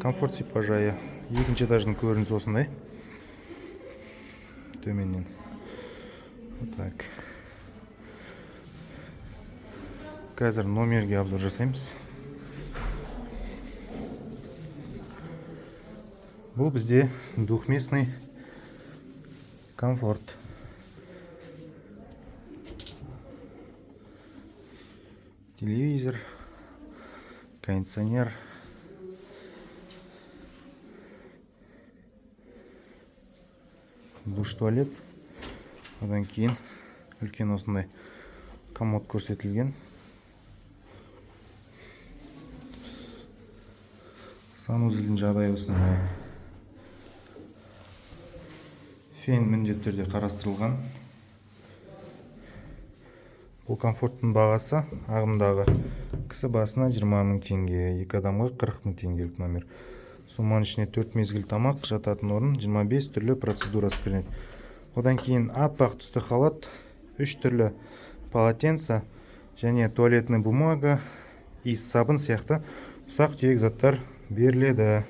Комфорт сипажайы. Екінші этаждың көрінісі осындай. Төменнен. Вот так. Қазір номерге обзор жасаймыз. Бұл бізде двухместный комфорт. Телевизор, кондиционер. Душ, туалет. Одан кейін үлкен осындай комод көрсетілген. Санузелдің жағдайы осындай. Фен міндетті түрде қарастырылған. Бұл комфорттың бағасы ағымдағы кісі басына 20 000 теңге, 2 адамға 40 000 теңгелік номер. Суманың ішіне 4 мезгіл тамақ, жататын орын, 25 түрлі процедурасы кіреді. Одан кейін аппақ түсті халат, 3 түрлі полотенце және туалетный бумага, иіс сабын сияқты ұсақ түйек заттар беріледі.